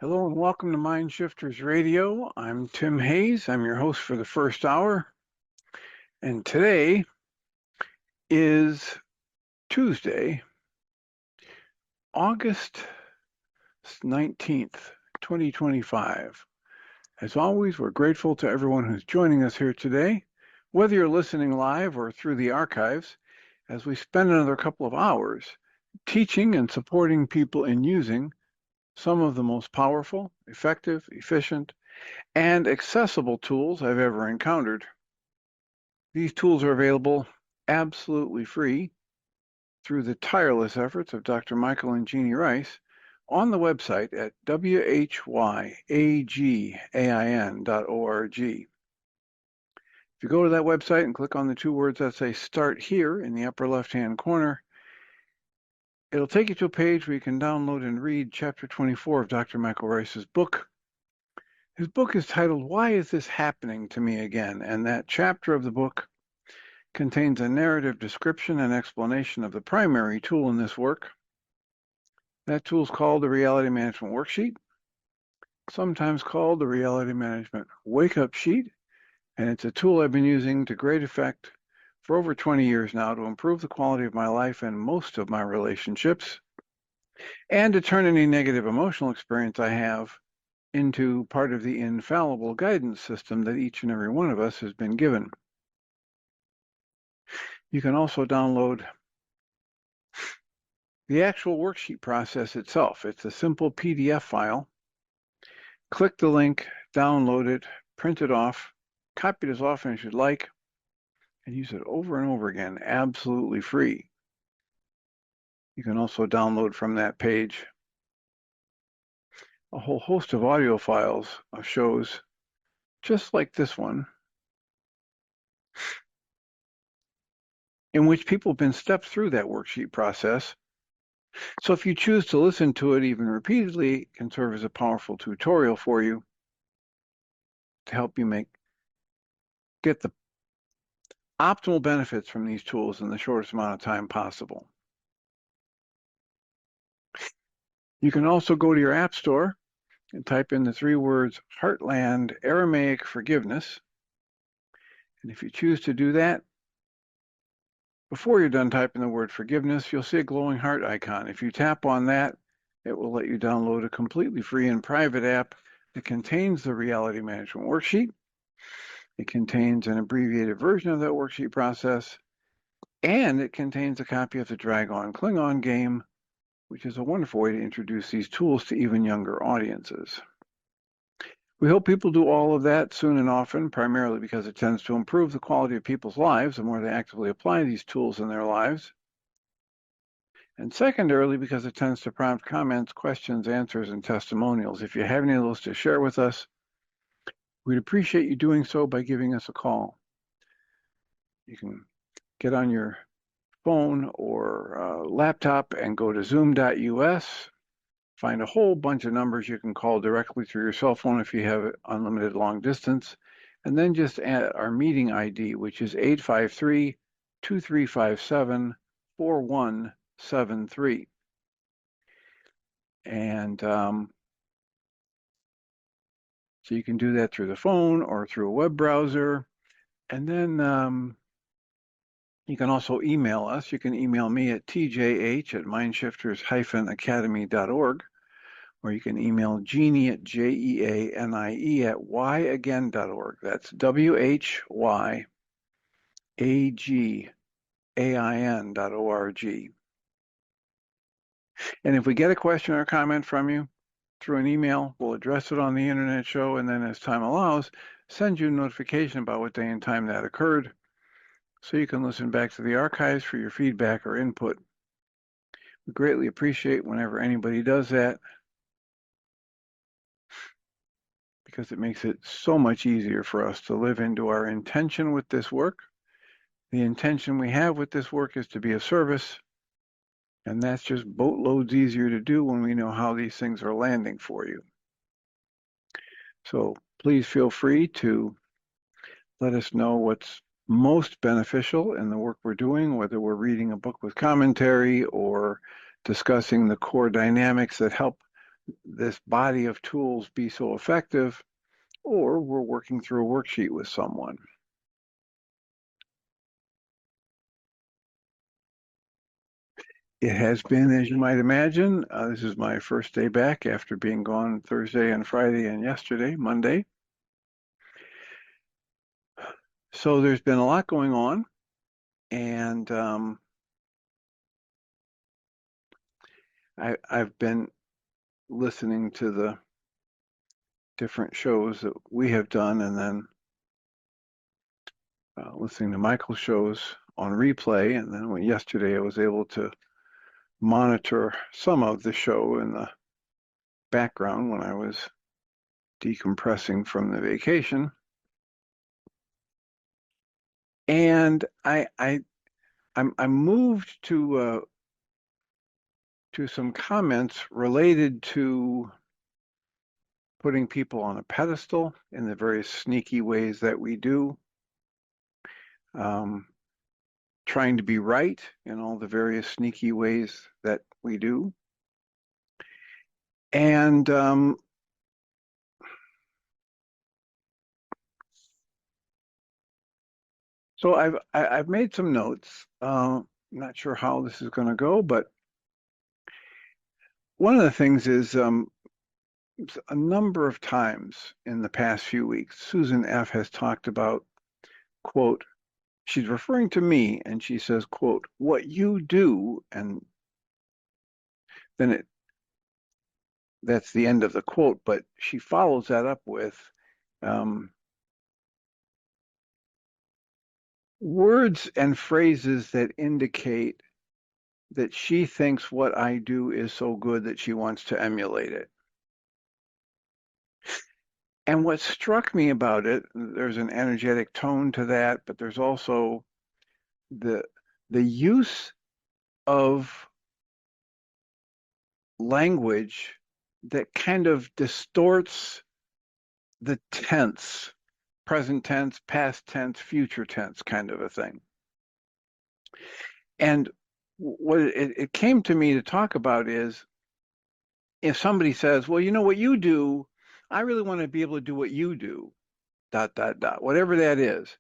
Hello and welcome to Mind Shifters Radio. I'm Tim Hayes. I'm your host for the first hour. And today is Tuesday, August 19th, 2025. As always, we're grateful to everyone who's joining us here today, whether you're listening live or through the archives, as we spend another couple of hours teaching and supporting people in using some of the most powerful, effective, efficient, and accessible tools I've ever encountered. These tools are available absolutely free through the tireless efforts of Dr. Michael and Jeannie Ryce on the website at whyagain.org. If you go to that website and click on the two words that say Start Here in the upper left-hand corner, it'll take you to a page where you can download and read Chapter 24 of Dr. Michael Ryce's book. His book is titled, Why Is This Happening to Me Again? And that chapter of the book contains a narrative description and explanation of the primary tool in this work. That tool is called the Reality Management Worksheet, sometimes called the Reality Management Wake-Up Sheet, and it's a tool I've been using to great effect for over 20 years now to improve the quality of my life and most of my relationships, and to turn any negative emotional experience I have into part of the infallible guidance system that each and every one of us has been given. You can also download the actual worksheet process itself. It's a simple PDF file. Click the link, download it, print it off, copy it as often as you'd like, and use it over and over again, absolutely free. You can also download from that page a whole host of audio files of shows just like this one, in which people have been stepped through that worksheet process. So if you choose to listen to it even repeatedly, it can serve as a powerful tutorial for you to help you get the optimal benefits from these tools in the shortest amount of time possible. You can also go to your app store and type in the three words Heartland Aramaic Forgiveness. And if you choose to do that, before you're done typing the word forgiveness, you'll see a glowing heart icon. If you tap on that, it will let you download a completely free and private app that contains the Reality Management Worksheet. It contains an abbreviated version of that worksheet process, and it contains a copy of the Dragon Klingon game, which is a wonderful way to introduce these tools to even younger audiences. We hope people do all of that soon and often, primarily because it tends to improve the quality of people's lives the more they actively apply these tools in their lives. And secondarily, because it tends to prompt comments, questions, answers, and testimonials. If you have any of those to share with us, we'd appreciate you doing so by giving us a call. You can get on your phone or laptop and go to zoom.us. Find a whole bunch of numbers you can call directly through your cell phone if you have unlimited long distance, and then just add our meeting ID, which is 853-2357-4173. And so you can do that through the phone or through a web browser. And then you can also email us. You can email me at tjh@mindshifters-academy.org, or you can email Jeannie at jeanie@whyagain.org. That's whyagain.org. And if we get a question or comment from you through an email, we'll address it on the internet show, and then as time allows, send you a notification about what day and time that occurred, so you can listen back to the archives for your feedback or input. We greatly appreciate whenever anybody does that, because it makes it so much easier for us to live into our intention with this work. The intention we have with this work is to be of service, and that's just boatloads easier to do when we know how these things are landing for you. So please feel free to let us know what's most beneficial in the work we're doing, whether we're reading a book with commentary or discussing the core dynamics that help this body of tools be so effective, or we're working through a worksheet with someone. It has been, as you might imagine, this is my first day back after being gone Thursday and Friday and yesterday, Monday. So there's been a lot going on, and I've been listening to the different shows that we have done, and then listening to Michael's shows on replay. And then yesterday I was able to monitor some of the show in the background when I was decompressing from the vacation. And I'm moved to some comments related to putting people on a pedestal in the very sneaky ways that we do, trying to be right in all the various sneaky ways that we do. And so I've made some notes. Not sure how this is going to go, but one of the things is a number of times in the past few weeks, Susan F. has talked about, quote, she's referring to me, and she says, quote, what you do, and then that's the end of the quote, but she follows that up with words and phrases that indicate that she thinks what I do is so good that she wants to emulate it. And what struck me about it, there's an energetic tone to that, but there's also the use of language that kind of distorts the tense, present tense, past tense, future tense kind of a thing. And what it came to me to talk about is if somebody says, well, you know what you do, I really want to be able to do what you do, dot, dot, dot, whatever that is.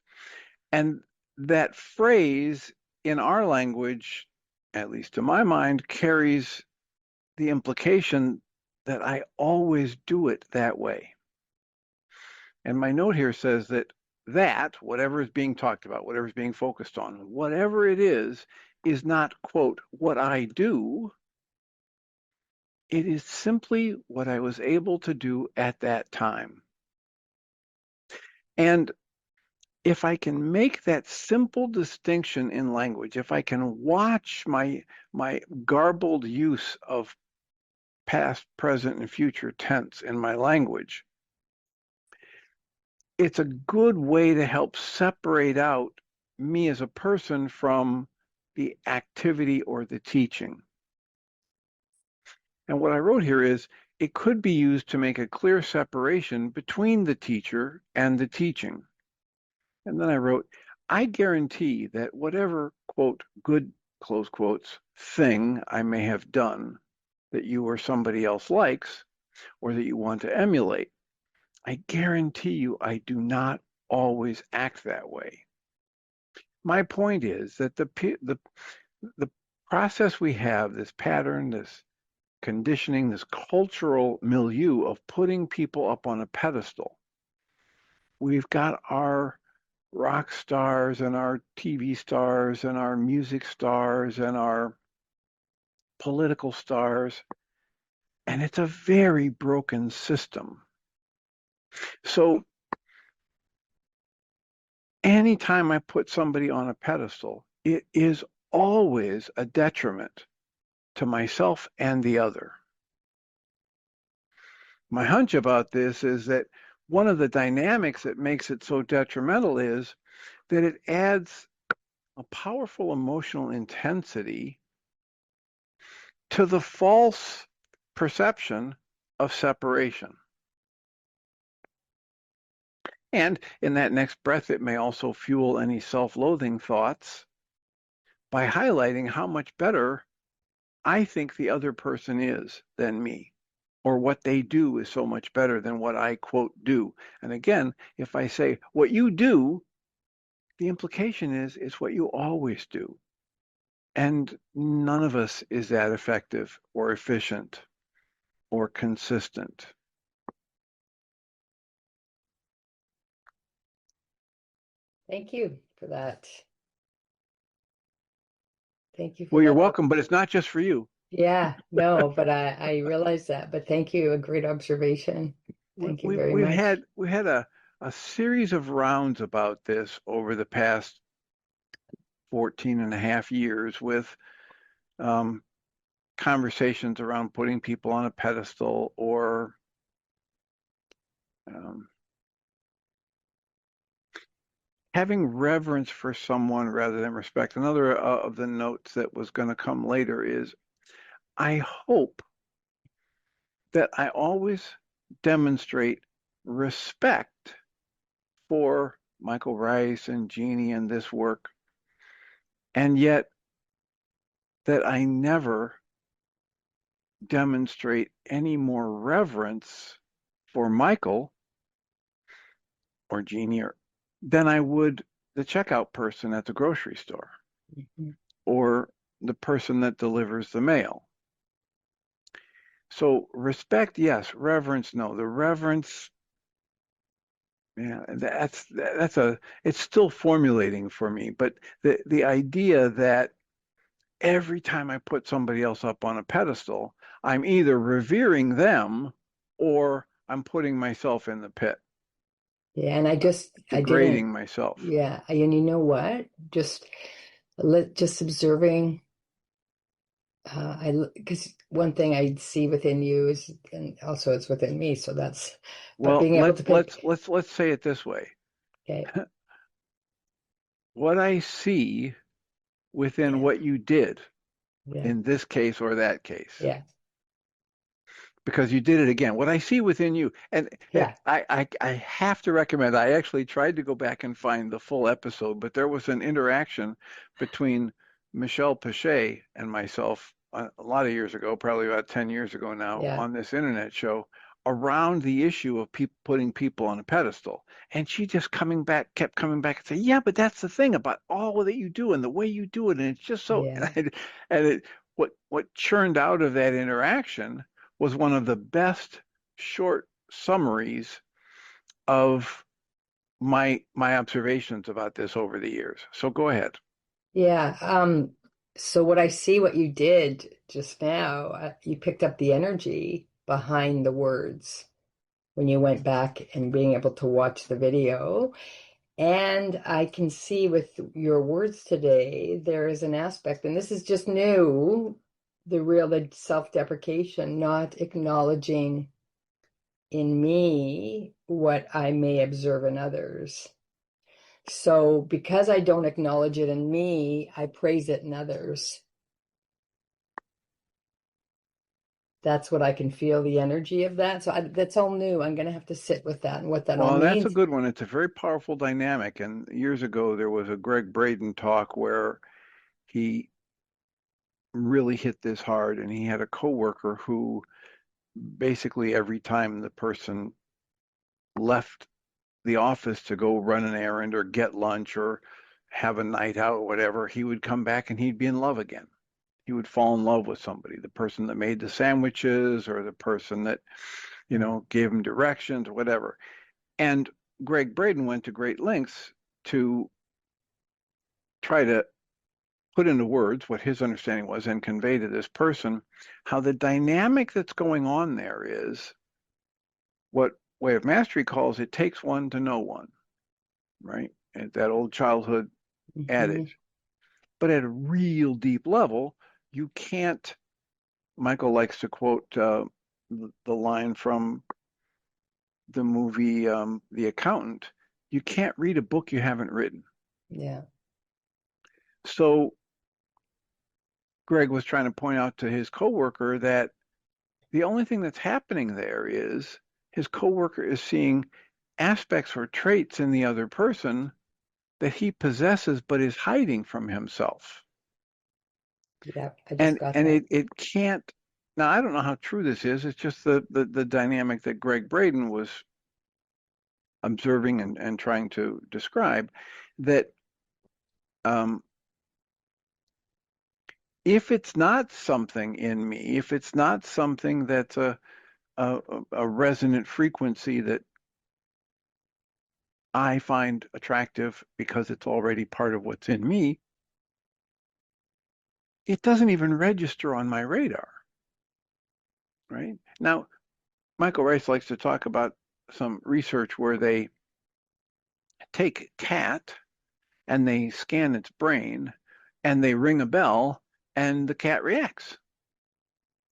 And that phrase in our language, at least to my mind, carries the implication that I always do it that way. And my note here says that whatever is being talked about, whatever is being focused on, whatever it is not, quote, what I do. It is simply what I was able to do at that time. And if I can make that simple distinction in language, if I can watch my garbled use of past, present, and future tense in my language, it's a good way to help separate out me as a person from the activity or the teaching. And what I wrote here is, it could be used to make a clear separation between the teacher and the teaching. And then I wrote, I guarantee that whatever, quote, good, close quotes, thing I may have done that you or somebody else likes or that you want to emulate, I guarantee you I do not always act that way. My point is that the process we have, this pattern, this conditioning, this cultural milieu of putting people up on a pedestal. We've got our rock stars and our TV stars and our music stars and our political stars, and it's a very broken system. So anytime I put somebody on a pedestal, it is always a detriment to myself and the other. My hunch about this is that one of the dynamics that makes it so detrimental is that it adds a powerful emotional intensity to the false perception of separation. And in that next breath, it may also fuel any self-loathing thoughts by highlighting how much better I think the other person is than me. or what they do is so much better than what I quote do. And again, if I say what you do, the implication is it's what you always do. And none of us is that effective or efficient or consistent. Thank you for that. Thank you for Well, you're that. welcome, but it's not just for you. Yeah, no, but I realize that. But thank you. A great observation. Thank you very We've much. had a series of rounds about this over the past 14 and a half years with um, conversations around putting people on a pedestal or um, having reverence for someone rather than respect. Another of the notes that was going to come later is I hope that I always demonstrate respect for Michael Ryce and Jeannie and this work, and yet that I never demonstrate any more reverence for Michael or Jeannie than I would the checkout person at the grocery store Mhm. or the person that delivers the mail. So respect, yes. Reverence, no. The reverence, yeah, it's still formulating for me. But the idea that every time I put somebody else up on a pedestal, I'm either revering them or I'm putting myself in the pit, Yeah, and I didn't, degrading myself. yeah, and you know what? Just observing, because one thing I see within you is, and also it's within me, so but Well, being able to pick, let's say it this way. okay, What I see within yeah, what you did yeah, in this case or that case, yeah, because you did it again. What I see within you, and yeah, I have to recommend, I actually tried to go back and find the full episode, but there was an interaction between Michelle Pichet and myself a lot of years ago, probably about 10 years ago now, yeah, on this internet show around the issue of putting people on a pedestal. And she just kept coming back and say, yeah, but that's the thing about all that you do and the way you do it. And it's just so, yeah. and what churned out of that interaction was one of the best short summaries of my observations about this over the years. So go ahead. Yeah. So what you did just now, you picked up the energy behind the words when you went back and being able to watch the video. And I can see with your words today, there is an aspect, and this is just new, the self-deprecation, not acknowledging in me what I may observe in others. So because I don't acknowledge it in me, I praise it in others. That's what I can feel the energy of that. So that's all new. I'm going to have to sit with that and what that all Well, that's a means. good one. It's a very powerful dynamic. And years ago, there was a Greg Braden talk where he really hit this hard, and he had a coworker who basically every time the person left the office to go run an errand or get lunch or have a night out or whatever, he would come back and he'd be in love again. He would fall in love with somebody, the person that made the sandwiches or the person that, gave him directions or whatever. And Greg Braden went to great lengths to try to put into words what his understanding was and convey to this person how the dynamic that's going on there is what Way of Mastery calls it takes one to know one, right? And that old childhood Mhm. adage. But at a real deep level, you can't. Michael likes to quote the line from the movie The Accountant. You can't read a book you haven't written. Yeah. So Greg was trying to point out to his coworker that the only thing that's happening there is his coworker is seeing aspects or traits in the other person that he possesses but is hiding from himself. Yeah. I just And got and that. it can't Now, I don't know how true this is. It's just the dynamic that Greg Braden was observing and trying to describe that um, if it's not something in me, if it's not something that's a, a resonant frequency that I find attractive because it's already part of what's in me, it doesn't even register on my radar, right? Now, Michael Ryce likes to talk about some research where they take cat and they scan its brain and they ring a bell and the cat reacts.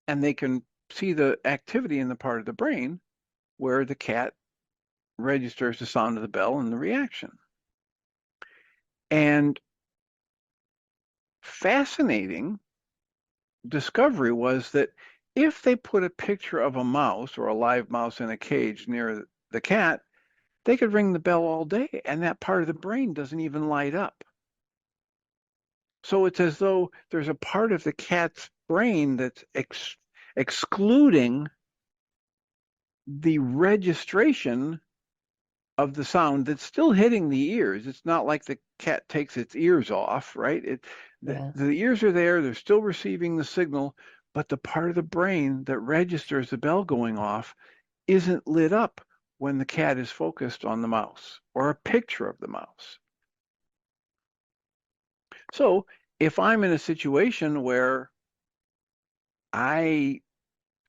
And they can see the activity in the part of the brain where the cat registers the sound of the bell and the reaction. And fascinating discovery was that if they put a picture of a mouse or a live mouse in a cage near the cat, they could ring the bell all day and that part of the brain doesn't even light up. So it's as though there's a part of the cat's brain that's excluding the registration of the sound that's still hitting the ears. It's not like the cat takes its ears off, right? Yeah. The ears are there, they're still receiving the signal, but the part of the brain that registers the bell going off isn't lit up when the cat is focused on the mouse or a picture of the mouse. So if I'm in a situation where I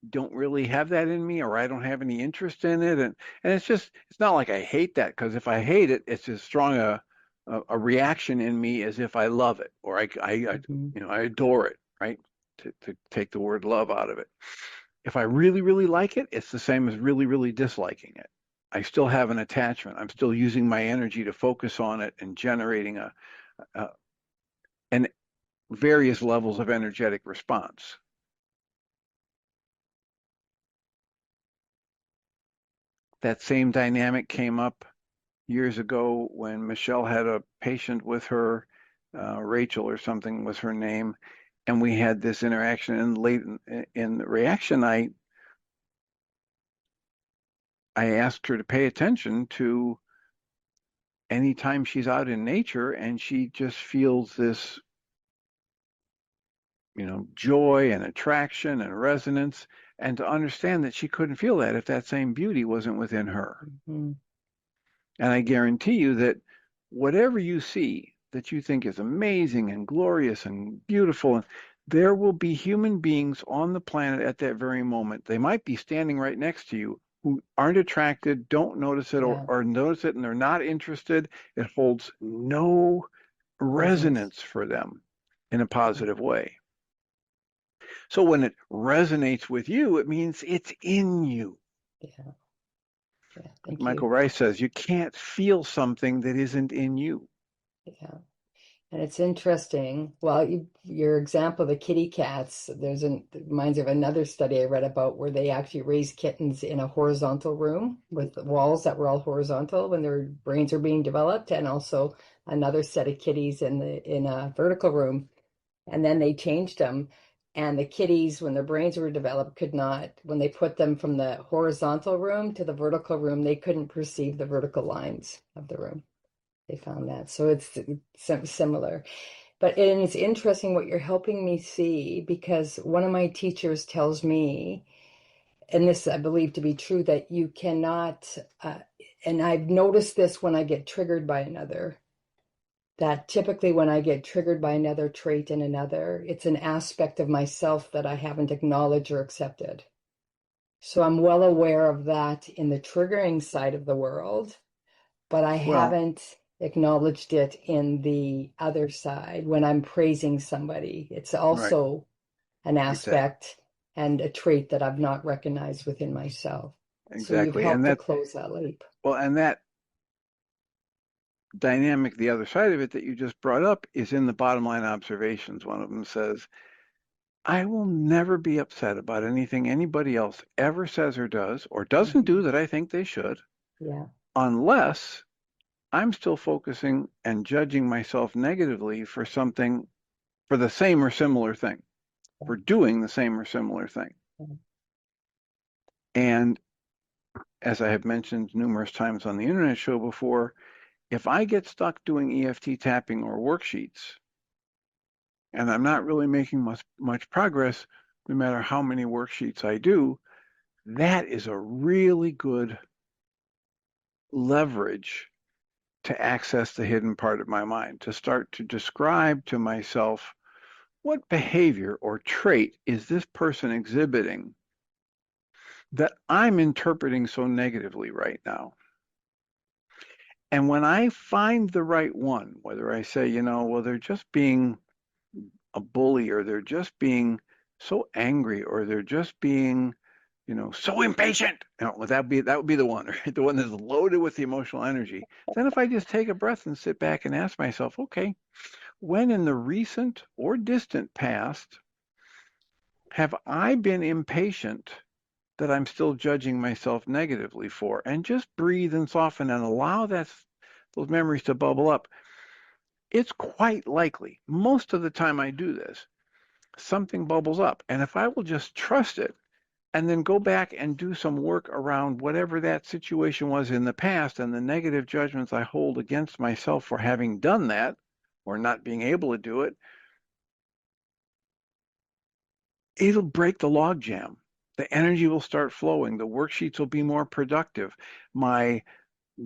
don't really have that in me or I don't have any interest in it, and it's not like I hate that, because if I hate it, it's as strong a reaction in me as if I love it or Hmm. I adore it, right? To take the word love out of it. If I really, really like it, it's the same as really, really disliking it. I still have an attachment. I'm still using my energy to focus on it and generating a an various levels of energetic response. That same dynamic came up years ago when Michelle had a patient with her, Rachel or something was her name, and we had this interaction. And late in the reaction, I asked her to pay attention to anytime she's out in nature and she just feels this, joy and attraction and resonance, and to understand that she couldn't feel that if that same beauty wasn't within her. Hmm. And I guarantee you that whatever you see that you think is amazing and glorious and beautiful, there will be human beings on the planet at that very moment. They might be standing right next to you who aren't attracted, don't notice it, Yeah. or notice it and they're not interested. It holds no Resonance. resonance for them in a Yeah. positive way. So when it resonates with you, it means it's in you. Yeah. Yeah. Like Thank you. Michael Rice says, you can't feel something that isn't in you. Yeah. And it's interesting. Well, your example, the kitty cats, it reminds me of another study I read about where they actually raised kittens in a horizontal room with walls that were all horizontal when their brains were being developed, and also another set of kitties in a vertical room. And then they changed them. And the kitties, when their brains were developed, could not, when they put them from the horizontal room to the vertical room, they couldn't perceive the vertical lines of the room. They found that. So it's similar. And it's interesting what you're helping me see, because one of my teachers tells me, and this I believe to be true, that you cannot, and I've noticed this when I get triggered by another, that typically when I get triggered by another trait in another, it's an aspect of myself that I haven't acknowledged or accepted. So I'm well aware of that in the triggering side of the world, but I Well, haven't acknowledged it in the other side when I'm praising somebody. It's right, also an exactly, aspect and a trait that I've not recognized within myself. So you've exactly. And helped to that, close that loop. well, and that dynamic, the other side of it that you just brought up is in the bottom line observations. One of them says, I will never be upset about anything anybody else ever says or does or doesn't do Mhm. that I think they should, Yeah. unless I'm still focusing and judging myself negatively for something, for the same or similar thing, Yeah. for doing the same or similar thing. And as I have mentioned numerous times on the internet show before, if I get stuck doing EFT tapping or worksheets, and I'm not really making much progress, no matter how many worksheets I do, that is a really good leverage to access the hidden part of my mind, to start to describe to myself what behavior or trait is this person exhibiting that I'm interpreting so negatively right now. And when I find the right one, whether I say, well, they're just being a bully, or they're just being so angry, or they're just being, so impatient. Well, that would be the one, right? The one that's loaded with the emotional energy. Then if I just take a breath and sit back and ask myself, okay, when in the recent or distant past have I been impatient that I'm still judging myself negatively for? And just breathe and soften and allow those memories to bubble up. It's quite likely, most of the time I do this, something bubbles up. And if I will just trust it and then go back and do some work around whatever that situation was in the past and the negative judgments I hold against myself for having done that or not being able to do it, it'll break the logjam. The energy will start flowing. The worksheets will be more productive. My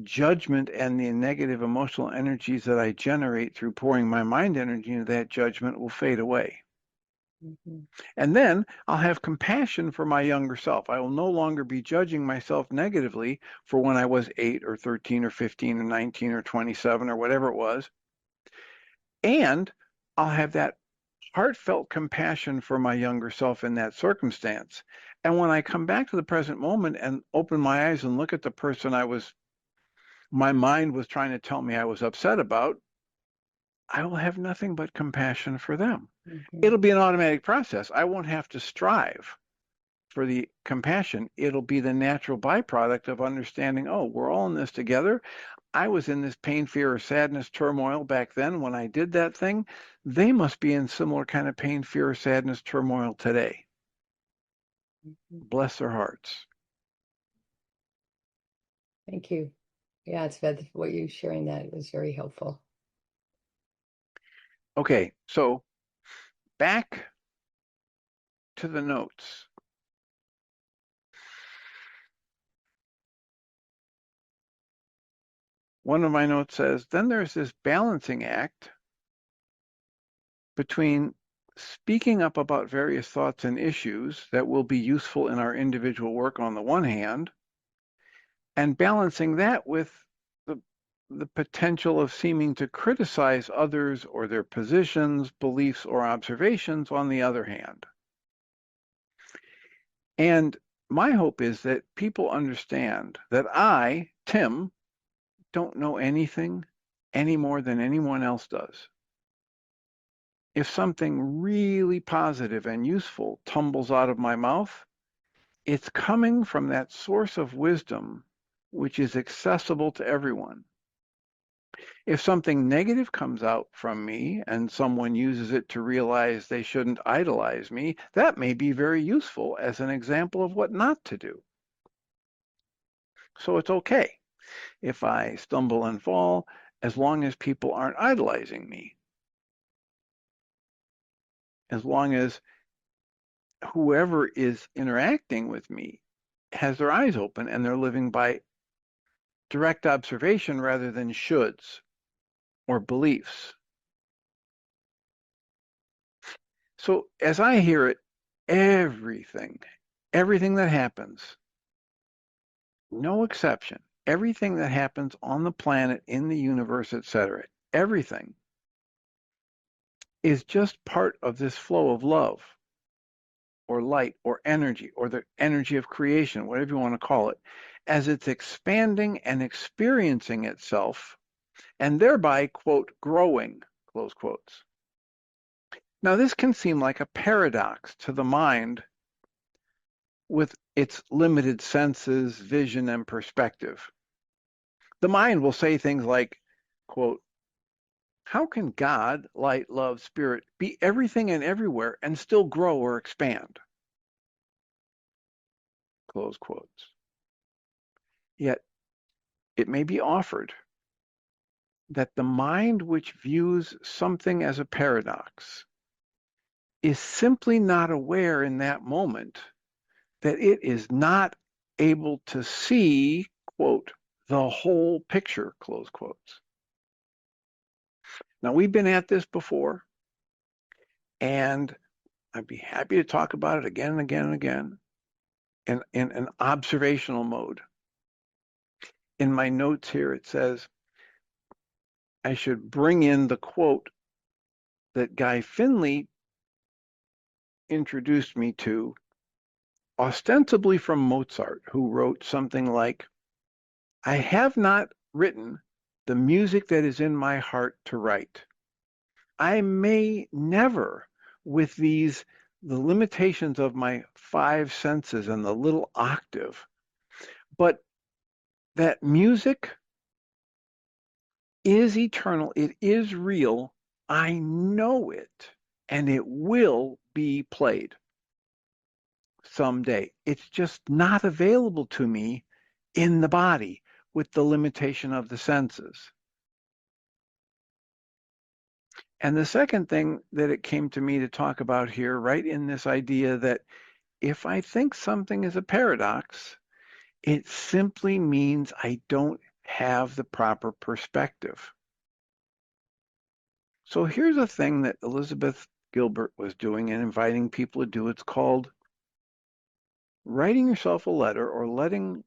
judgment and the negative emotional energies that I generate through pouring my mind energy into that judgment will fade away. Mm-hmm. And then I'll have compassion for my younger self. I will no longer be judging myself negatively for when I was 8 or 13 or 15 or 19 or 27 or whatever it was. And I'll have that heartfelt compassion for my younger self in that circumstance. And when I come back to the present moment and open my eyes and look at the person my mind was trying to tell me I was upset about, I will have nothing but compassion for them. Mm-hmm. It'll be an automatic process. I won't have to strive for the compassion. It'll be the natural byproduct of understanding, oh, we're all in this together. I was in this pain, fear, or sadness turmoil back then when I did that thing. They must be in similar kind of pain, fear, or sadness turmoil today. Mm-hmm. Bless their hearts. Thank you. Yeah, it's bad what you sharing that. It was very helpful. Okay, so back to the notes. One of my notes says, then there's this balancing act between speaking up about various thoughts and issues that will be useful in our individual work on the one hand, and balancing that with the, the potential of seeming to criticize others or their positions, beliefs, or observations on the other hand. And my hope is that people understand that I, Tim, don't know anything any more than anyone else does. If something really positive and useful tumbles out of my mouth, it's coming from that source of wisdom which is accessible to everyone. If something negative comes out from me and someone uses it to realize they shouldn't idolize me, that may be very useful as an example of what not to do. So it's okay if I stumble and fall, as long as people aren't idolizing me, as long as whoever is interacting with me has their eyes open and they're living by direct observation rather than shoulds or beliefs. So as I hear it, everything, everything that happens, no exception, everything that happens on the planet, in the universe, etc., everything is just part of this flow of love or light or energy or the energy of creation, whatever you want to call it, as it's expanding and experiencing itself and thereby, quote, growing, close quotes. Now, this can seem like a paradox to the mind with its limited senses, vision, and perspective. The mind will say things like, quote, how can God, light, love, spirit be everything and everywhere and still grow or expand? close quotes. Yet it may be offered that the mind which views something as a paradox is simply not aware in that moment that it is not able to see, quote, the whole picture, close quotes. Now, we've been at this before, and I'd be happy to talk about it again and again and again in an observational mode. In my notes here, it says I should bring in the quote that Guy Finley introduced me to, ostensibly from Mozart, who wrote something like, I have not written the music that is in my heart to write. I may never, with the limitations of my five senses and the little octave, but that music is eternal, it is real, I know it, and it will be played someday. It's just not available to me in the body with the limitation of the senses. And the second thing that it came to me to talk about here, right in this idea that if I think something is a paradox, it simply means I don't have the proper perspective. So here's a thing that Elizabeth Gilbert was doing and inviting people to do. It's called writing yourself a letter or letting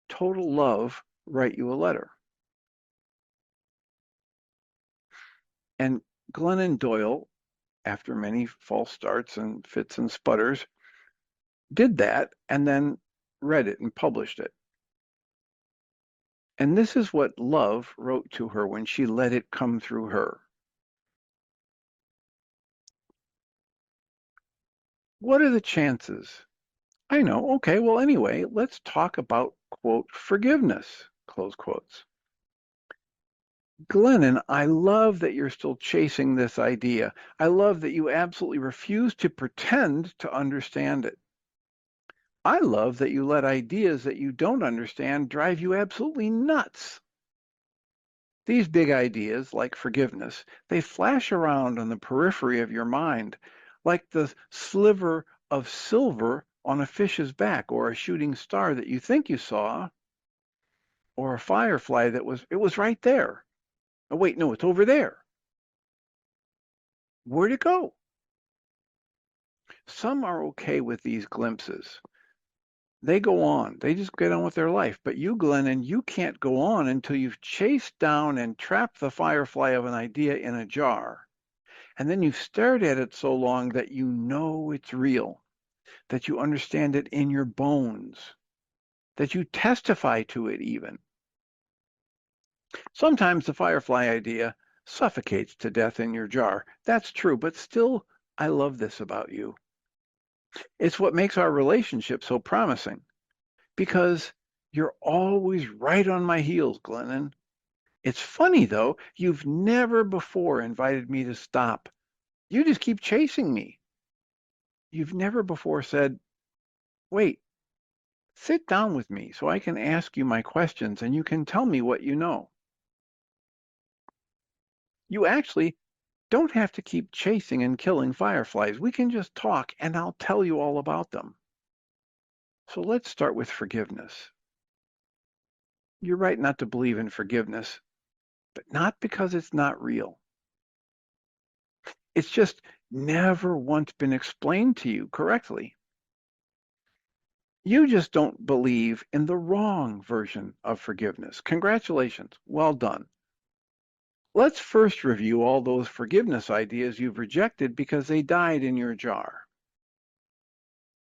total love write you a letter. And Glennon Doyle, after many false starts and fits and sputters, did that and then read it and published it. And this is what love wrote to her when she let it come through her. What are the chances? I know. Okay, well, anyway, let's talk about, quote, forgiveness, close quotes. Glennon, I love that you're still chasing this idea. I love that you absolutely refuse to pretend to understand it. I love that you let ideas that you don't understand drive you absolutely nuts. These big ideas, like forgiveness, they flash around on the periphery of your mind, like the sliver of silver on a fish's back, or a shooting star that you think you saw, or a firefly it was right there. Oh, wait, no, it's over there. Where'd it go? Some are okay with these glimpses. They go on. They just get on with their life. But you, Glennon, you can't go on until you've chased down and trapped the firefly of an idea in a jar. And then you've stared at it so long that you know it's real, that you understand it in your bones, that you testify to it even. Sometimes the firefly idea suffocates to death in your jar. That's true, but still, I love this about you. It's what makes our relationship so promising, because you're always right on my heels, Glennon. It's funny, though, you've never before invited me to stop. You just keep chasing me. You've never before said, wait, sit down with me so I can ask you my questions and you can tell me what you know. You actually don't have to keep chasing and killing fireflies. We can just talk and I'll tell you all about them. So let's start with forgiveness. You're right not to believe in forgiveness, but not because it's not real. It's just never once been explained to you correctly. You just don't believe in the wrong version of forgiveness. Congratulations. Well done. Let's first review all those forgiveness ideas you've rejected because they died in your jar.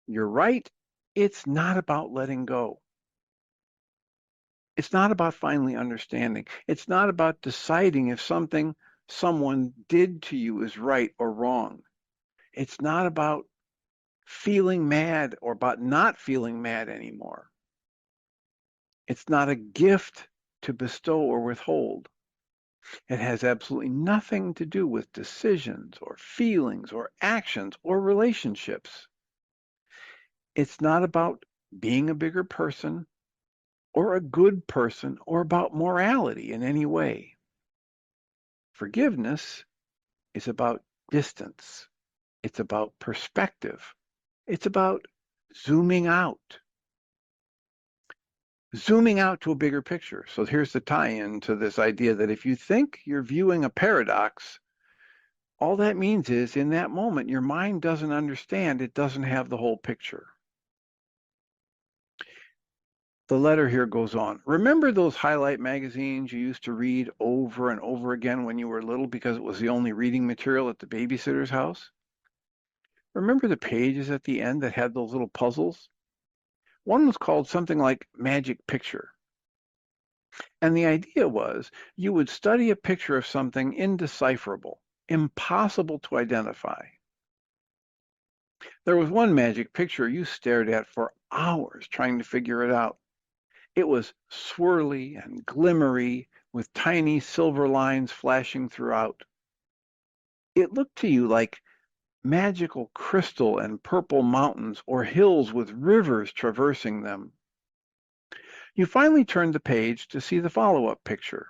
You're right. It's not about letting go. It's not about finally understanding. It's not about deciding if something someone did to you is right or wrong. It's not about feeling mad or about not feeling mad anymore. It's not a gift to bestow or withhold. It has absolutely nothing to do with decisions or feelings or actions or relationships. It's not about being a bigger person or a good person or about morality in any way. Forgiveness is about distance. It's about perspective. It's about zooming out, zooming out to a bigger picture. So here's the tie-in to this idea that if you think you're viewing a paradox, all that means is in that moment, your mind doesn't understand. It doesn't have the whole picture. The letter here goes on. Remember those highlight magazines you used to read over and over again when you were little because it was the only reading material at the babysitter's house? Remember the pages at the end that had those little puzzles? One was called something like Magic Picture. And the idea was you would study a picture of something indecipherable, impossible to identify. There was one magic picture you stared at for hours trying to figure it out. It was swirly and glimmery with tiny silver lines flashing throughout. It looked to you like magical crystal and purple mountains or hills with rivers traversing them. You finally turned the page to see the follow-up picture,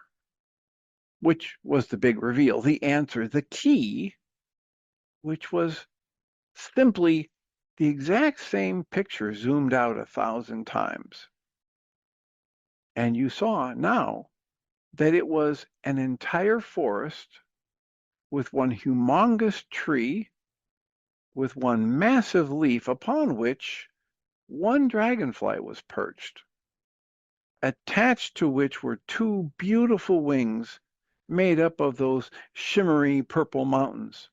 which was the big reveal, the answer, the key, which was simply the exact same picture zoomed out 1,000 times. And you saw now that it was an entire forest with one humongous tree, with one massive leaf upon which one dragonfly was perched, attached to which were two beautiful wings made up of those shimmery purple mountains,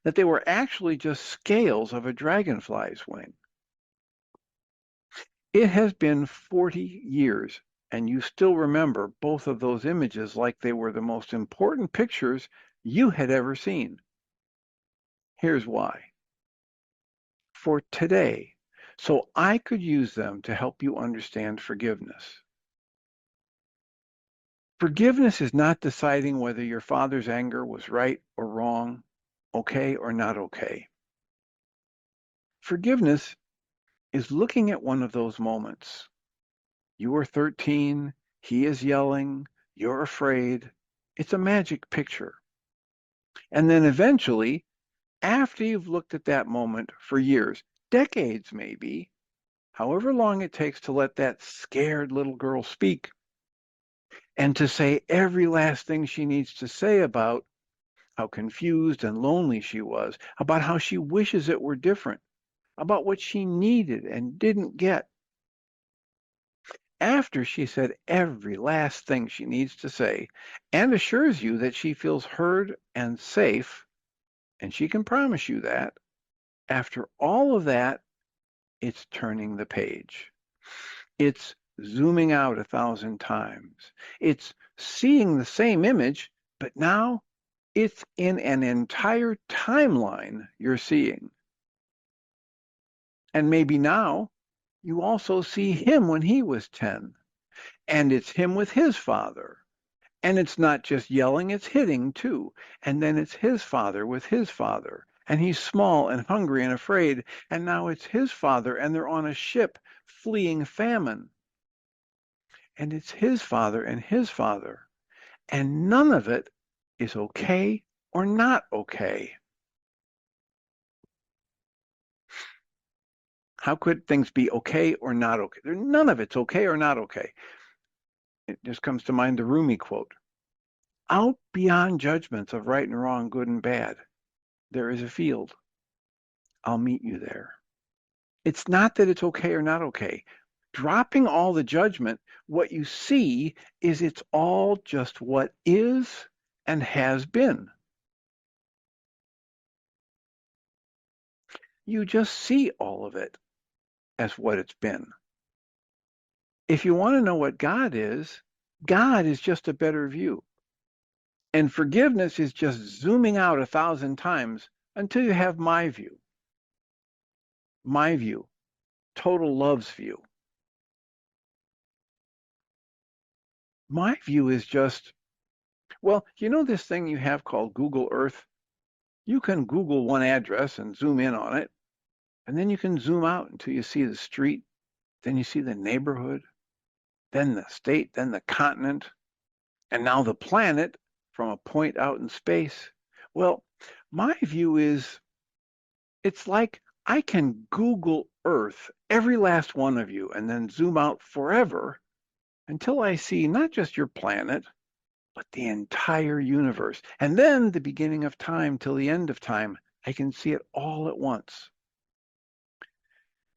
that they were actually just scales of a dragonfly's wing. It has been 40 years, and you still remember both of those images like they were the most important pictures you had ever seen. Here's why. For today, so I could use them to help you understand forgiveness. Forgiveness is not deciding whether your father's anger was right or wrong, okay or not okay. Forgiveness is looking at one of those moments. You are 13, he is yelling, you're afraid. It's a magic picture. And then eventually, after you've looked at that moment for years, decades maybe, however long it takes to let that scared little girl speak and to say every last thing she needs to say about how confused and lonely she was, about how she wishes it were different, about what she needed and didn't get. After she said every last thing she needs to say and assures you that she feels heard and safe, and she can promise you that, after all of that, it's turning the page. It's zooming out 1,000 times. It's seeing the same image, but now it's in an entire timeline you're seeing. And maybe now you also see him when he was 10, and it's him with his father. And it's not just yelling, it's hitting too. And then it's his father with his father. And he's small and hungry and afraid. And now it's his father, and they're on a ship fleeing famine. And it's his father and his father. And none of it is okay or not okay. How could things be okay or not okay? None of it's okay or not okay. It just comes to mind the Rumi quote. Out beyond judgments of right and wrong, good and bad, there is a field. I'll meet you there. It's not that it's okay or not okay. Dropping all the judgment, what you see is it's all just what is and has been. You just see all of it as what it's been. If you want to know what God is just a better view. And forgiveness is just zooming out 1,000 times until you have my view. My view, total love's view. My view is just, well, you know this thing you have called Google Earth? You can Google one address and zoom in on it. And then you can zoom out until you see the street, then you see the neighborhood, then the state, then the continent, and now the planet from a point out in space. Well, my view is it's like I can Google Earth, every last one of you, and then zoom out forever until I see not just your planet, but the entire universe. And then the beginning of time till the end of time, I can see it all at once.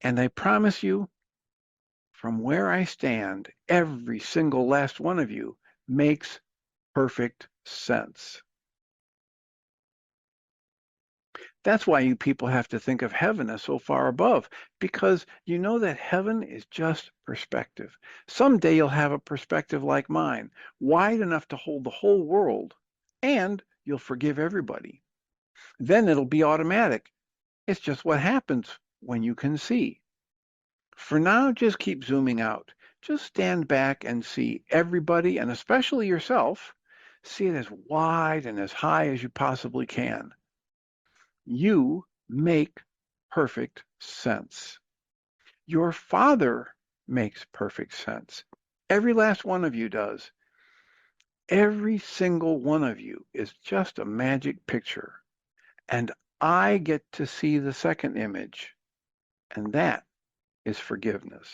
And I promise you, from where I stand, every single last one of you makes perfect sense. That's why you people have to think of heaven as so far above, because you know that heaven is just perspective. Someday you'll have a perspective like mine, wide enough to hold the whole world, and you'll forgive everybody. Then it'll be automatic. It's just what happens when you can see. For now, just keep zooming out. Just stand back and see everybody, and especially yourself. See it as wide and as high as you possibly can. You make perfect sense. Your Father makes perfect sense. Every last one of you does. Every single one of you is just a magic picture. And I get to see the second image, and that is forgiveness.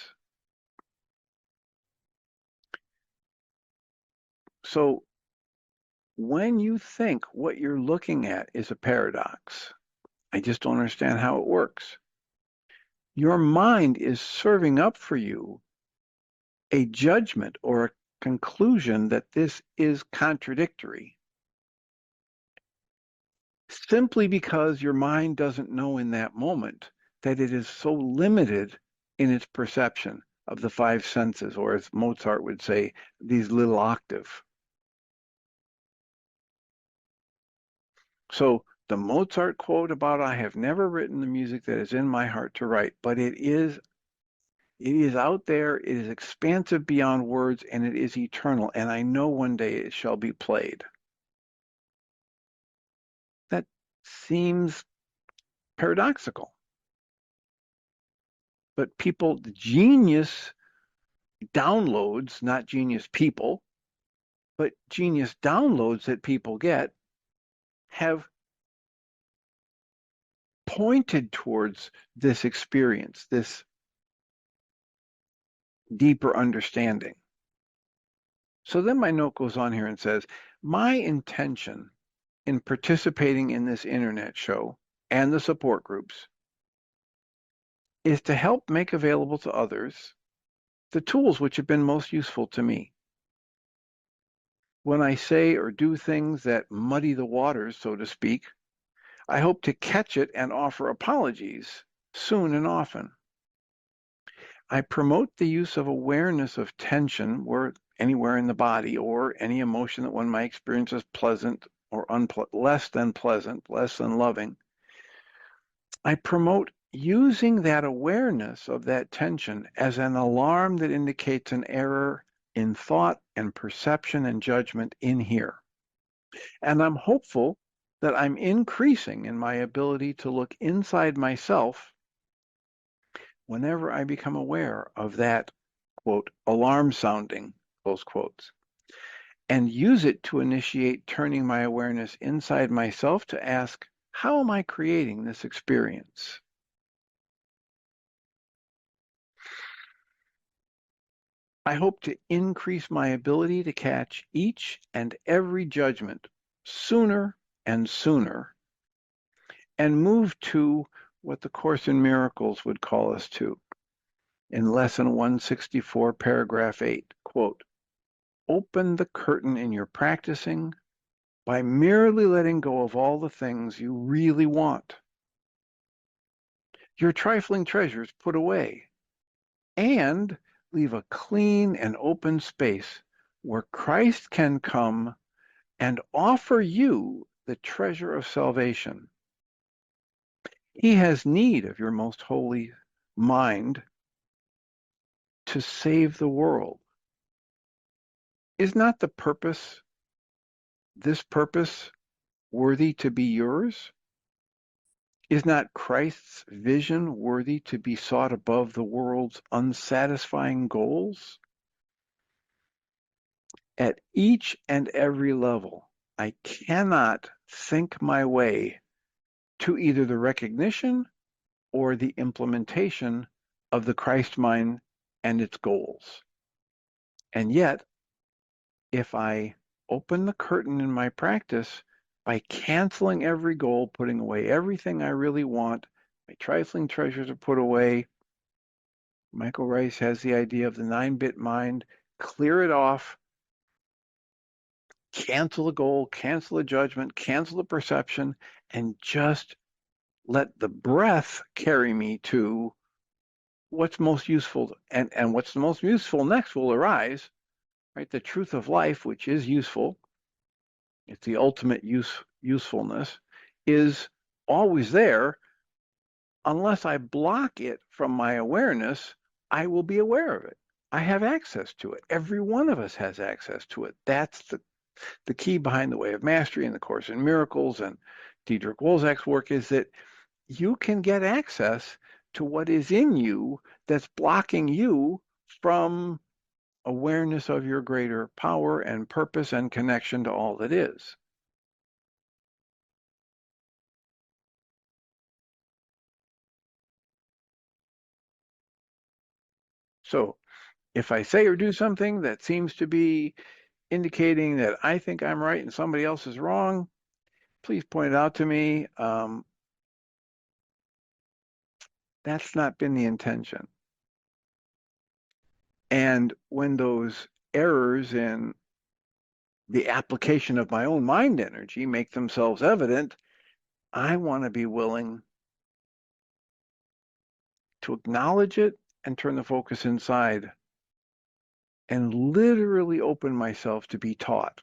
So when you think what you're looking at is a paradox, I just don't understand how it works. Your mind is serving up for you a judgment or a conclusion that this is contradictory simply because your mind doesn't know in that moment that it is so limited in its perception of the five senses, or as Mozart would say, these little octave. So the Mozart quote about I have never written the music that is in my heart to write, but it is out there, it is expansive beyond words, and it is eternal, and I know one day it shall be played. That seems paradoxical. But people, the genius downloads, not genius people, but genius downloads that people get have pointed towards this experience, this deeper understanding. So then my note goes on here and says, my intention in participating in this internet show and the support groups is to help make available to others the tools which have been most useful to me. When I say or do things that muddy the waters, so to speak, I hope to catch it and offer apologies soon and often. I promote the use of awareness of tension where anywhere in the body or any emotion that one might experience as pleasant or less than pleasant, less than loving. I promote using that awareness of that tension as an alarm that indicates an error in thought and perception and judgment in here. And I'm hopeful that I'm increasing in my ability to look inside myself whenever I become aware of that, quote, alarm sounding, close quotes, and use it to initiate turning my awareness inside myself to ask, how am I creating this experience? I hope to increase my ability to catch each and every judgment sooner and sooner and move to what the Course in Miracles would call us to in Lesson 164, Paragraph 8, quote, open the curtain in your practicing by merely letting go of all the things you really want. Your trifling treasures put away and leave a clean and open space where Christ can come and offer you the treasure of salvation. He has need of your most holy mind to save the world. Is not the purpose, this purpose, worthy to be yours? Is not Christ's vision worthy to be sought above the world's unsatisfying goals? At each and every level, I cannot think my way to either the recognition or the implementation of the Christ mind and its goals. And yet, if I open the curtain in my practice by canceling every goal, putting away everything I really want, my trifling treasures are put away. Michael Ryce has the idea of the 9-bit mind, clear it off, cancel the goal, cancel the judgment, cancel the perception, and just let the breath carry me to what's most useful. And what's the most useful next will arise, right? The truth of life, which is useful, it's the ultimate usefulness, is always there. Unless I block it from my awareness, I will be aware of it. I have access to it. Every one of us has access to it. That's the key behind the Way of Mastery and the Course in Miracles and Diederik Wolzak's work, is that you can get access to what is in you that's blocking you from awareness of your greater power and purpose and connection to all that is. So if I say or do something that seems to be indicating that I think I'm right and somebody else is wrong, please point it out to me. That's not been the intention. And when those errors in the application of my own mind energy make themselves evident, I want to be willing to acknowledge it and turn the focus inside and literally open myself to be taught.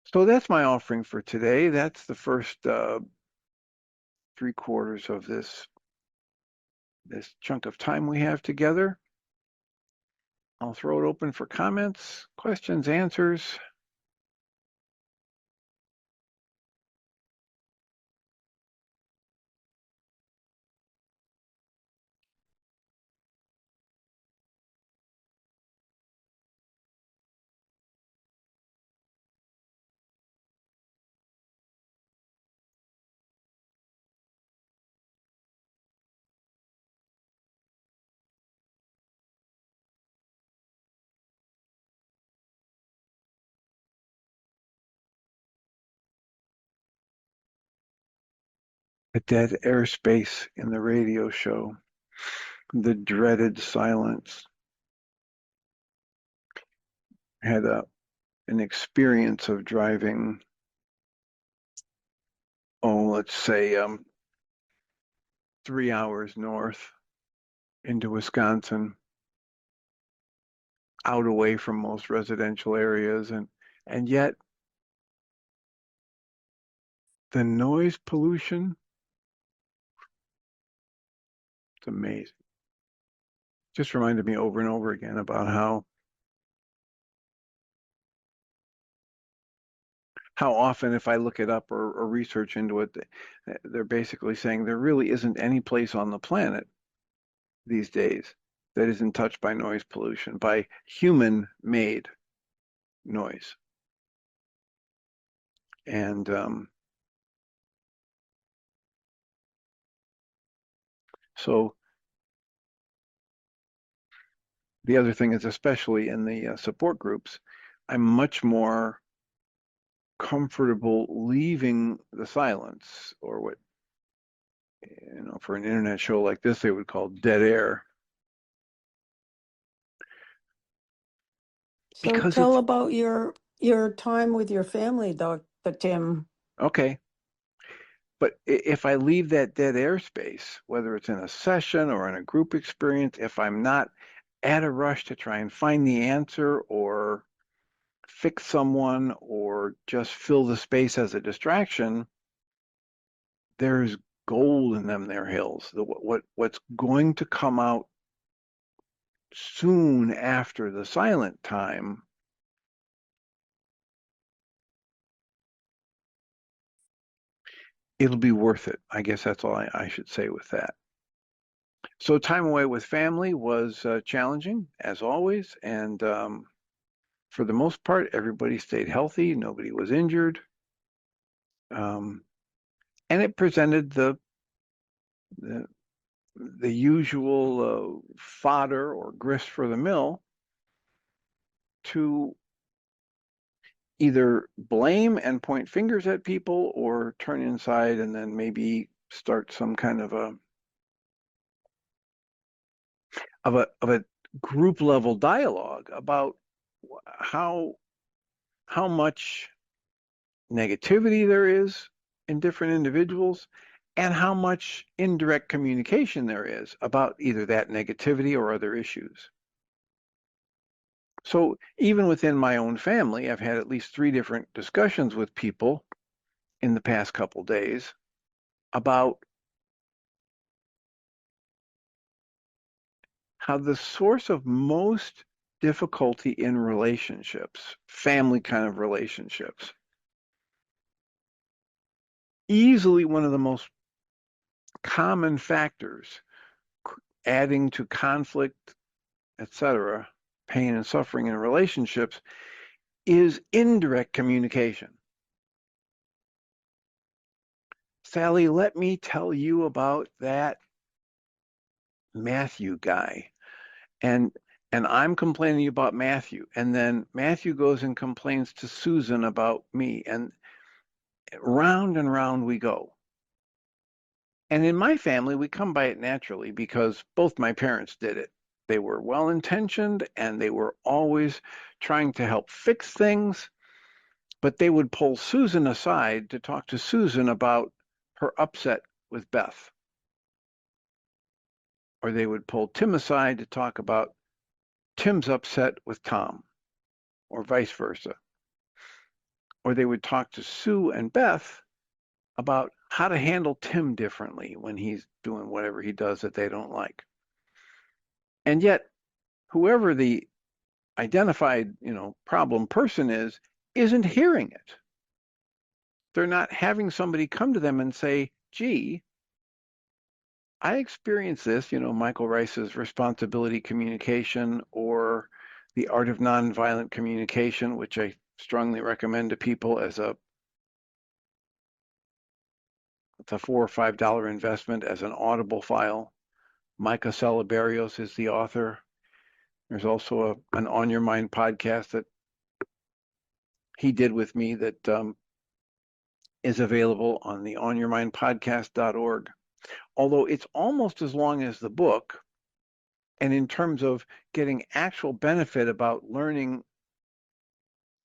So that's my offering for today. That's the first 3/4 of this chunk of time we have together. I'll throw it open for comments, questions, answers. The dead airspace in the radio show, the dreaded silence. I had an experience of driving, let's say 3 hours north into Wisconsin, out away from most residential areas, and yet the noise pollution, it's amazing. Just reminded me over and over again about how often, if I look it up or research into it, they're basically saying there really isn't any place on the planet these days that isn't touched by noise pollution, by human-made noise. And so the other thing is, especially in the support groups, I'm much more comfortable leaving the silence, or what, for an internet show like this, they would call dead air. So Because tell it's about your time with your family, Dr. Tim. okay. But if I leave that dead air space, whether it's in a session or in a group experience, if I'm not at a rush to try and find the answer or fix someone or just fill the space as a distraction, there's gold in them there hills. What's going to come out soon after the silent time it'll be worth it. I guess that's all I should say with that. So time away with family was challenging, as always, and for the most part, everybody stayed healthy. Nobody was injured. And it presented the, the usual fodder or grist for the mill to either blame and point fingers at people or turn inside and then maybe start some kind of a group level dialogue about how much negativity there is in different individuals and how much indirect communication there is about either that negativity or other issues. So even within my own family, I've had at least 3 different discussions with people in the past couple days about how the source of most difficulty in relationships, family kind of relationships, easily one of the most common factors adding to conflict, etc., pain and suffering in relationships is indirect communication. Sally, let me tell you about that Matthew guy. And I'm complaining about Matthew. And then Matthew goes and complains to Susan about me. And round and round we go. And in my family, we come by it naturally because both my parents did it. They were well-intentioned and they were always trying to help fix things, but they would pull Susan aside to talk to Susan about her upset with Beth. Or they would pull Tim aside to talk about Tim's upset with Tom, or vice versa. Or they would talk to Sue and Beth about how to handle Tim differently when he's doing whatever he does that they don't like. And yet, whoever the identified, problem person isn't hearing it. They're not having somebody come to them and say, gee, I experienced this, Michael Ryce's responsibility communication or the art of nonviolent communication, which I strongly recommend to people as it's a $4 or $5 investment as an Audible file. Micah Salaberios is the author. There's also an On Your Mind podcast that he did with me that is available on the onyourmindpodcast.org. Although it's almost as long as the book, and in terms of getting actual benefit about learning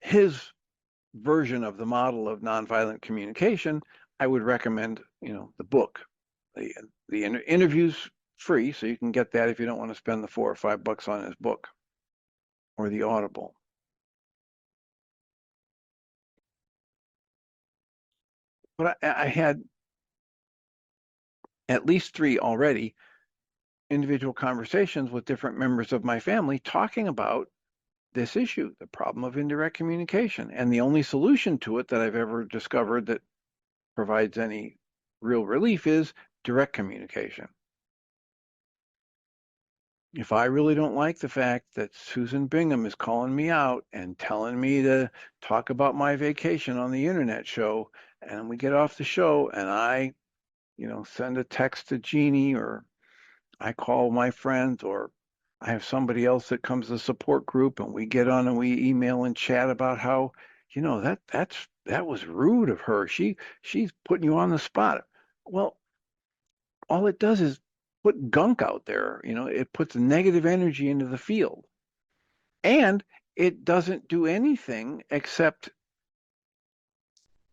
his version of the model of nonviolent communication, I would recommend, the book. The interview's free, so you can get that if you don't want to spend the $4 or $5 on his book or the Audible. But I had at least 3 already individual conversations with different members of my family talking about this issue, the problem of indirect communication. And the only solution to it that I've ever discovered that provides any real relief is direct communication. If I really don't like the fact that Susan Bingham is calling me out and telling me to talk about my vacation on the internet show, and we get off the show and I, send a text to Jeannie, or I call my friends, or I have somebody else that comes to the support group and we get on and we email and chat about how, that was rude of her. She's putting you on the spot. Well, all it does is put gunk out there. It puts negative energy into the field. And it doesn't do anything except,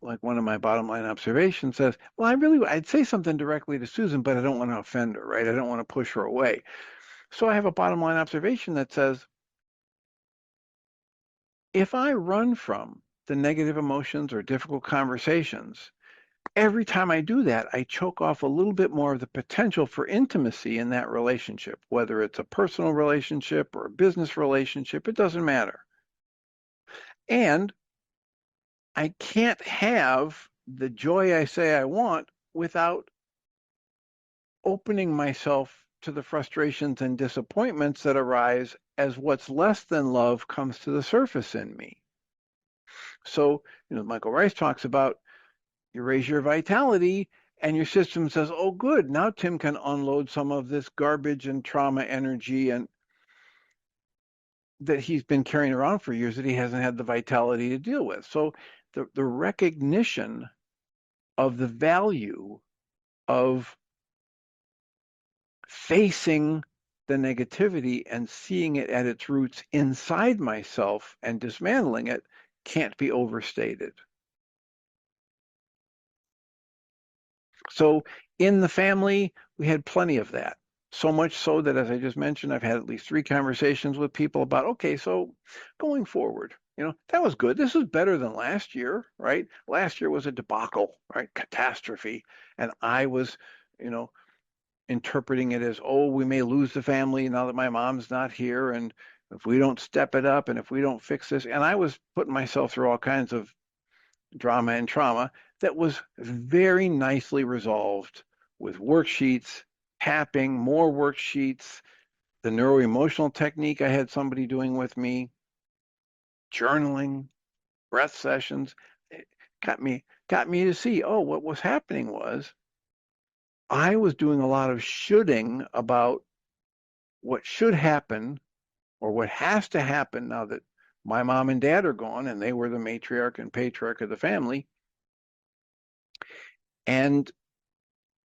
like one of my bottom line observations says, well, I'd say something directly to Susan, but I don't want to offend her, right? I don't want to push her away. So I have a bottom line observation that says, if I run from the negative emotions or difficult conversations, every time I do that, I choke off a little bit more of the potential for intimacy in that relationship, whether it's a personal relationship or a business relationship, it doesn't matter. And I can't have the joy I say I want without opening myself to the frustrations and disappointments that arise as what's less than love comes to the surface in me. So, Michael Ryce talks about you raise your vitality and your system says, oh, good, now Tim can unload some of this garbage and trauma energy and that he's been carrying around for years that he hasn't had the vitality to deal with. So the recognition of the value of facing the negativity and seeing it at its roots inside myself and dismantling it can't be overstated. So in the family, we had plenty of that. So much so that, as I just mentioned, I've had at least 3 conversations with people about, okay, so going forward, that was good. This is better than last year, right? Last year was a debacle, right? Catastrophe. And I was, interpreting it as, oh, we may lose the family now that my mom's not here. And if we don't step it up and if we don't fix this, and I was putting myself through all kinds of drama and trauma that was very nicely resolved with worksheets, tapping, more worksheets, the neuroemotional technique I had somebody doing with me, journaling, breath sessions. It got me to see, oh, what was happening was I was doing a lot of shoulding about what should happen or what has to happen now that my mom and dad are gone and they were the matriarch and patriarch of the family. And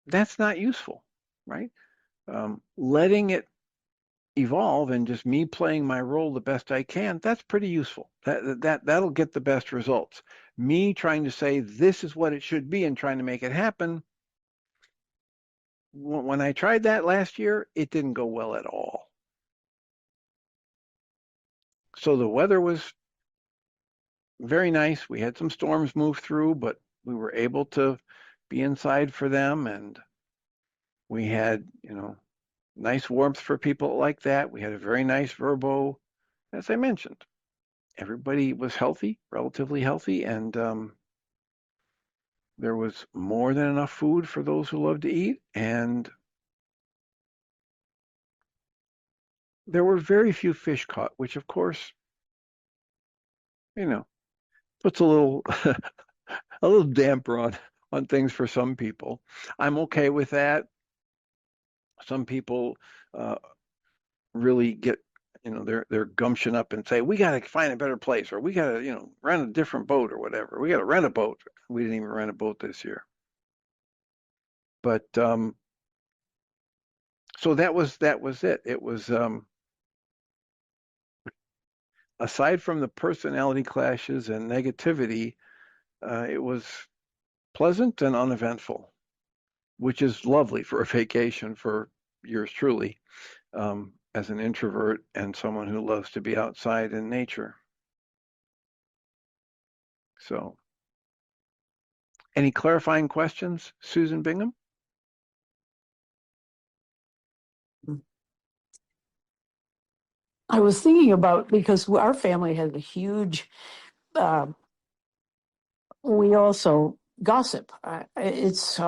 that's not useful, right? Letting it evolve and just me playing my role the best I can, that's pretty useful. That'll get the best results. Me trying to say this is what it should be and trying to make it happen, when I tried that last year, it didn't go well at all. So the weather was very nice. We had some storms move through, but we were able to be inside for them, and we had, nice warmth for people like that. We had a very nice verbo. As I mentioned, everybody was healthy, relatively healthy, and there was more than enough food for those who love to eat, and there were very few fish caught, which of course, puts a little a little damper on things for some people. I'm okay with that. Some people really get, their gumption up and say, we got to find a better place, or we got to, rent a different boat or whatever. We got to rent a boat. We didn't even rent a boat this year. But so that was it. It was aside from the personality clashes and negativity, it was pleasant and uneventful, which is lovely for a vacation for yours truly, as an introvert and someone who loves to be outside in nature. So, any clarifying questions, Susan Bingham? I was thinking about, because our family has a huge, we also gossip. It's,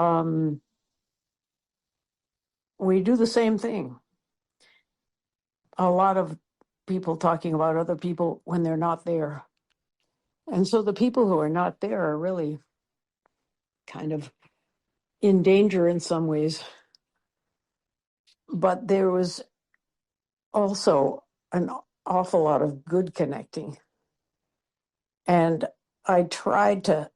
we do the same thing. A lot of people talking about other people when they're not there. And so the people who are not there are really kind of in danger in some ways. But there was also an awful lot of good connecting. And I tried to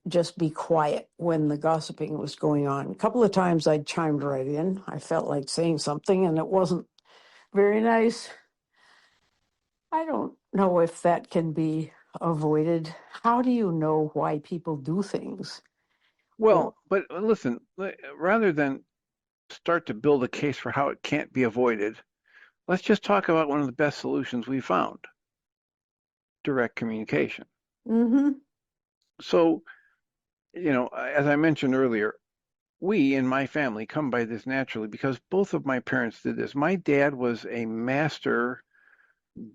just be quiet when the gossiping was going on. A couple of times I chimed right in. I felt like saying something and it wasn't very nice. I don't know if that can be avoided. How do you know why people do things? Well, but listen, rather than start to build a case for how it can't be avoided, let's just talk about one of the best solutions we found: direct communication. Mm-hmm. So, as I mentioned earlier, we in my family come by this naturally because both of my parents did this. My dad was a master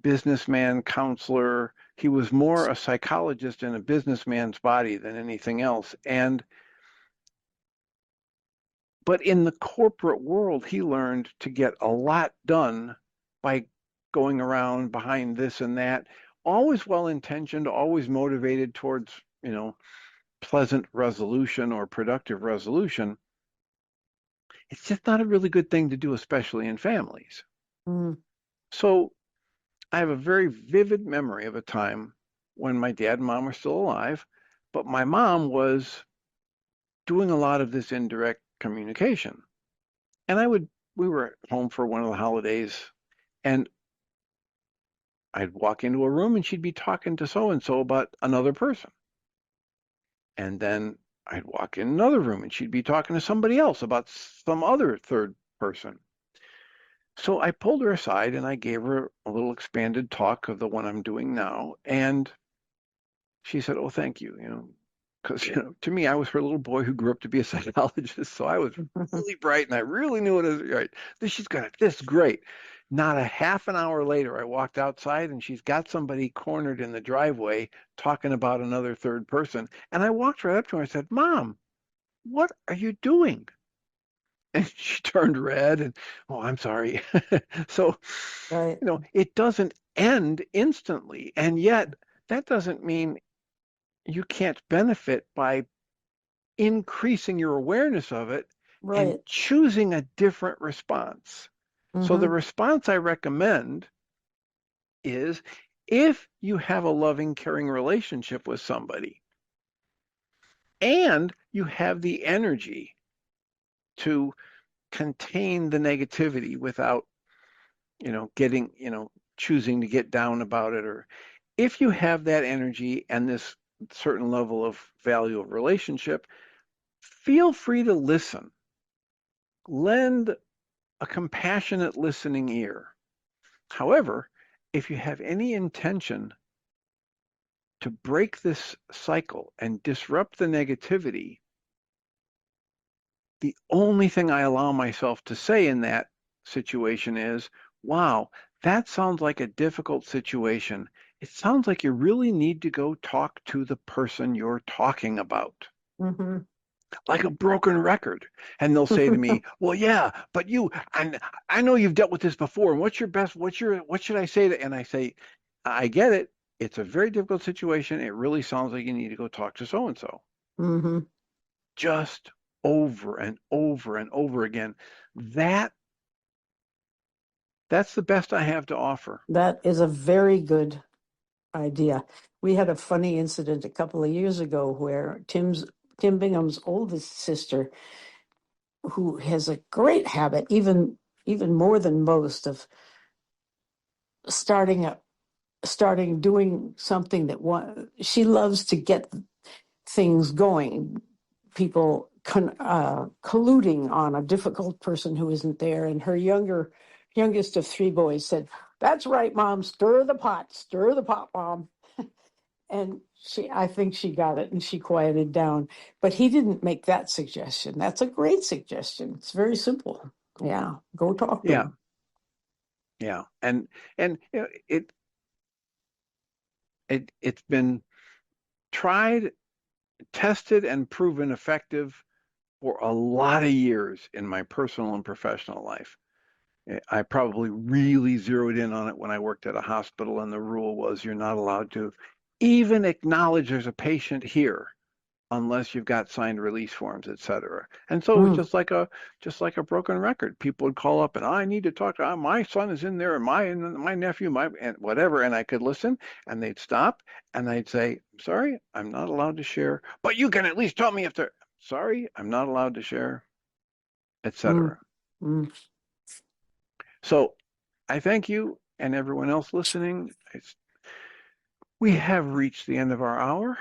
businessman, counselor. He was more a psychologist in a businessman's body than anything else. And But in the corporate world, he learned to get a lot done by going around behind this and that, always well-intentioned, always motivated towards, pleasant resolution or productive resolution. It's just not a really good thing to do, especially in families. Mm. So I have a very vivid memory of a time when my dad and mom were still alive, but my mom was doing a lot of this indirect communication. And we were home for one of the holidays, and I'd walk into a room and she'd be talking to so and so about another person. And then I'd walk in another room and she'd be talking to somebody else about some other third person. So I pulled her aside and I gave her a little expanded talk of the one I'm doing now. And she said, "Oh, thank you," because, to me, I was her little boy who grew up to be a psychologist. So I was really bright and I really knew it was right. She's got it. This is great. Not a half an hour later, I walked outside and she's got somebody cornered in the driveway talking about another third person. And I walked right up to her and I said, "Mom, what are you doing?" And she turned red and, "Oh, I'm sorry." So, Right. it doesn't end instantly. And yet that doesn't mean you can't benefit by increasing your awareness of it and Right. choosing a different response. So the Mm-hmm. response I recommend is, if you have a loving, caring relationship with somebody and you have the energy to contain the negativity without, getting, choosing to get down about it, or if you have that energy and this certain level of value of relationship, feel free to listen. Lend a compassionate listening ear. However, if you have any intention to break this cycle and disrupt the negativity, the only thing I allow myself to say in that situation is, "Wow, that sounds like a difficult situation. It sounds like you really need to go talk to the person you're talking about." Mm-hmm. Like a broken record. And they'll say to me, "Well, yeah, but and I know you've dealt with this before. And what should I say to?" And I say, "I get it. It's a very difficult situation. It really sounds like you need to go talk to so and so." Mm-hmm. Just over and over and over again. That that's the best I have to offer. That is a very good idea. We had a funny incident a couple of years ago where Tim Bingham's oldest sister, who has a great habit, even more than most, of starting doing something that she loves to get things going. People colluding on a difficult person who isn't there, and her youngest of three boys said, "That's right, Mom. Stir the pot, Mom." And I think she got it and she quieted down. But he didn't make that suggestion. That's a great suggestion. It's very simple. Yeah, go talk to Yeah, him. yeah. And it's been tried, tested, and proven effective for a lot of years in my personal and professional life. I probably really zeroed in on it when I worked at a hospital, and the rule was you're not allowed to even acknowledge there's a patient here unless you've got signed release forms, et cetera. And so it was Mm, just like a broken record. People would call up and, "I need to talk to, my son is in there, and my nephew, and whatever," and I could listen, and they'd stop and they'd say, "Sorry, I'm not allowed to share, but you can at least tell me if they're." "Sorry, I'm not allowed to share," mm, etc. mm. So I thank you and everyone else listening. We have reached the end of our hour.